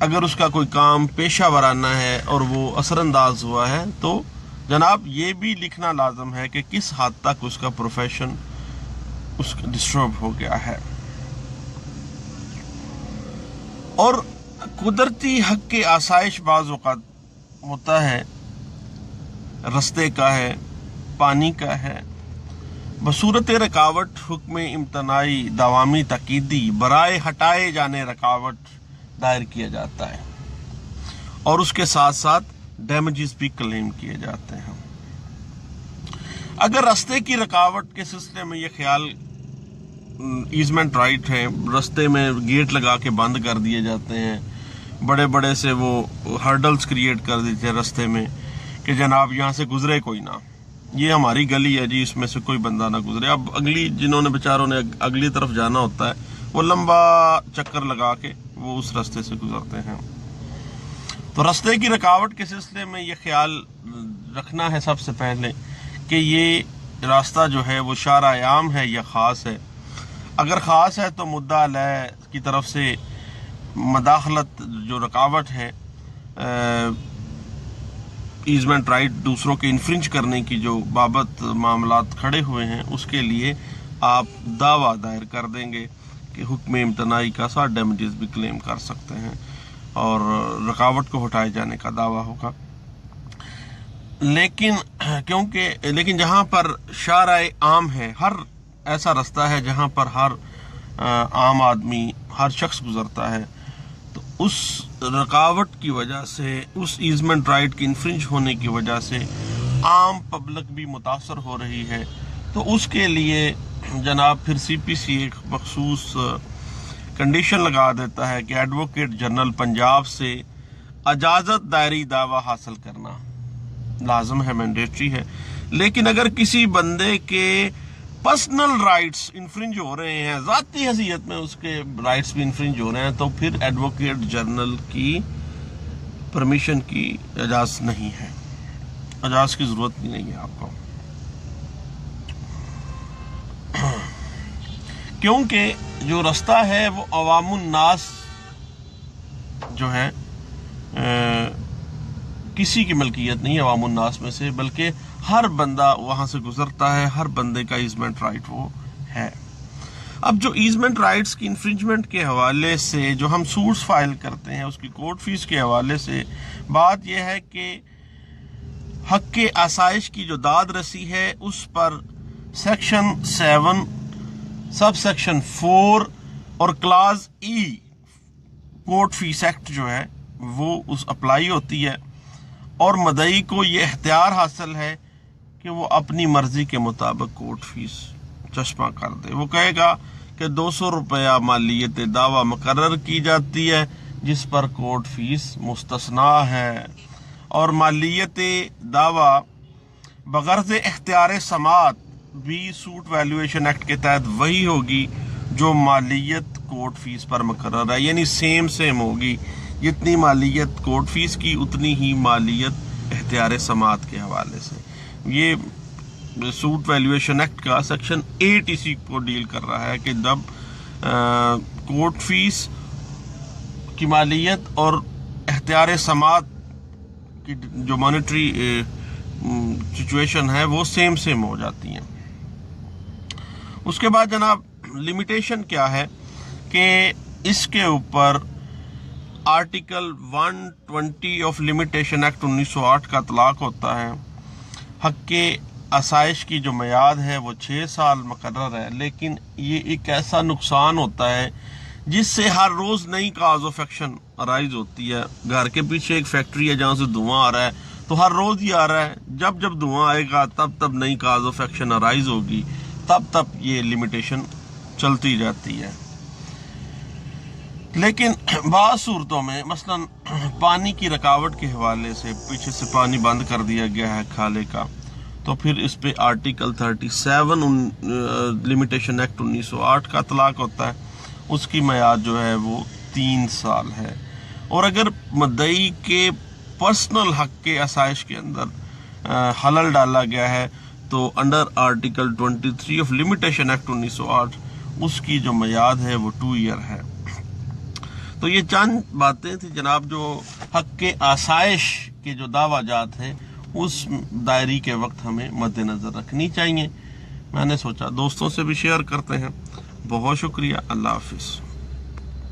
اگر اس کا کوئی کام پیشہ ورانہ ہے اور وہ اثر انداز ہوا ہے تو جناب یہ بھی لکھنا لازم ہے کہ کس حد تک اس کا پروفیشن اس کا ڈسٹرب ہو گیا ہے. اور قدرتی حق کے آسائش بعض اوقات ہوتا ہے، رستے کا ہے، پانی کا ہے، بصورت رکاوٹ حکم امتناعی دوامی تقیدی برائے ہٹائے جانے رکاوٹ دائر کیا جاتا ہے اور اس کے ساتھ ساتھ ڈیمیجز بھی کلیم کیے جاتے ہیں. اگر رستے کی رکاوٹ کے سلسلے میں یہ خیال ایزمنٹ رائٹ ہے، رستے میں گیٹ لگا کے بند کر دیے جاتے ہیں، بڑے بڑے سے وہ ہرڈلز کریٹ کر دیتے ہیں رستے میں کہ جناب یہاں سے گزرے کوئی نہ، یہ ہماری گلی ہے جی، اس میں سے کوئی بندہ نہ گزرے. اب اگلی جنہوں نے بیچاروں نے اگلی طرف جانا ہوتا ہے وہ لمبا چکر لگا کے وہ اس رستے سے گزرتے ہیں. تو رستے کی رکاوٹ کے سلسلے میں یہ خیال رکھنا ہے سب سے پہلے کہ یہ راستہ جو ہے وہ شارع عام ہے یا خاص ہے. اگر خاص ہے تو مدعا علیہ کی طرف سے مداخلت جو رکاوٹ ہے ایزمنٹ رائٹ دوسروں کے انفرنج کرنے کی جو بابت معاملات کھڑے ہوئے ہیں اس کے لیے آپ دعویٰ دائر کر دیں گے کہ حکم امتناعی کا ساتھ ڈیمیجز بھی کلیم کر سکتے ہیں اور رکاوٹ کو ہٹائے جانے کا دعویٰ ہوگا. لیکن جہاں پر شارع عام ہے، ہر ایسا رستہ ہے جہاں پر ہر عام آدمی، ہر شخص گزرتا ہے، تو اس رکاوٹ کی وجہ سے، اس ایزمنٹ رائٹ کی انفرنج ہونے کی وجہ سے عام پبلک بھی متاثر ہو رہی ہے، تو اس کے لیے جناب پھر سی پی سی ایک مخصوص کنڈیشن لگا دیتا ہے کہ ایڈوکیٹ جنرل پنجاب سے اجازت دائری دعویٰ حاصل کرنا لازم ہے، مینڈیٹری ہے. لیکن اگر کسی بندے کے پرسنل رائٹس انفرنج ہو رہے ہیں، ذاتی حیثیت میں اس کے رائٹس بھی انفرنج ہو رہے ہیں، تو پھر ایڈوکیٹ جنرل کی پرمیشن کی اجازت نہیں ہے، اجازت کی ضرورت بھی نہیں ہے آپ کو، کیونکہ جو رستہ ہے وہ عوام الناس جو ہے کسی کی ملکیت نہیں ہے عوام الناس میں سے، بلکہ ہر بندہ وہاں سے گزرتا ہے، ہر بندے کا ایزمنٹ رائٹ وہ ہے. اب جو ایزمنٹ رائٹس کی انفرنجمنٹ کے حوالے سے جو ہم سوٹس فائل کرتے ہیں، اس کی کورٹ فیس کے حوالے سے بات یہ ہے کہ حق کے آسائش کی جو داد رسی ہے اس پر سیکشن 7 سب سیکشن 4 اور کلاز ای کورٹ فیس ایکٹ جو ہے وہ اس اپلائی ہوتی ہے، اور مدعی کو یہ اختیار حاصل ہے کہ وہ اپنی مرضی کے مطابق کورٹ فیس چشمہ کر دے. وہ کہے گا کہ 200 روپیہ مالیت دعویٰ مقرر کی جاتی ہے جس پر کورٹ فیس مستثنا ہے، اور مالیت دعویٰ بغرض اختیار سماعت بھی سوٹ ویلیویشن ایکٹ کے تحت وہی ہوگی جو مالیت کورٹ فیس پر مقرر ہے، یعنی سیم ہوگی، جتنی مالیت کورٹ فیس کی اتنی ہی مالیت اختیار سماعت کے حوالے سے. یہ سوٹ ویلیویشن ایکٹ کا سیکشن 8 اسی کو ڈیل کر رہا ہے کہ جب کورٹ فیس کی مالیت اور اختیار سماعت کی جو مانیٹری سچویشن ہے وہ سیم ہو جاتی ہیں. اس کے بعد جناب لمیٹیشن کیا ہے کہ اس کے اوپر آرٹیکل 120 آف لمیٹیشن ایکٹ 1908 کا اطلاق ہوتا ہے. حق کے آسائش کی جو میعاد ہے وہ 6 سال مقرر ہے، لیکن یہ ایک ایسا نقصان ہوتا ہے جس سے ہر روز نئی کاز آف ایکشن ارائز ہوتی ہے. گھر کے پیچھے ایک فیکٹری ہے جہاں سے دھواں آ رہا ہے، تو ہر روز ہی آ رہا ہے، جب دھواں آئے گا تب نئی کاز آف ایکشن ارائز ہوگی، تب یہ لمیٹیشن چلتی جاتی ہے. لیکن بعض صورتوں میں مثلا پانی کی رکاوٹ کے حوالے سے پیچھے سے پانی بند کر دیا گیا ہے کھالے کا، تو پھر اس پہ آرٹیکل 37 لمیٹیشن ایکٹ 1908 کا اطلاق ہوتا ہے. اس کی میعاد جو ہے وہ 3 سال ہے. اور اگر مدعی کے پرسنل حق کے آسائش کے اندر خلل ڈالا گیا ہے تو under article 23 of limitation act 1908 اس کی جو میعاد ہے وہ 2 ایئر ہے. تو یہ چند باتیں تھی جناب جو حق کے آسائش کے جو دعویٰ جات ہیں اس دائری کے وقت ہمیں مد نظر رکھنی چاہیے. میں نے سوچا دوستوں سے بھی شیئر کرتے ہیں. بہت شکریہ. اللہ حافظ.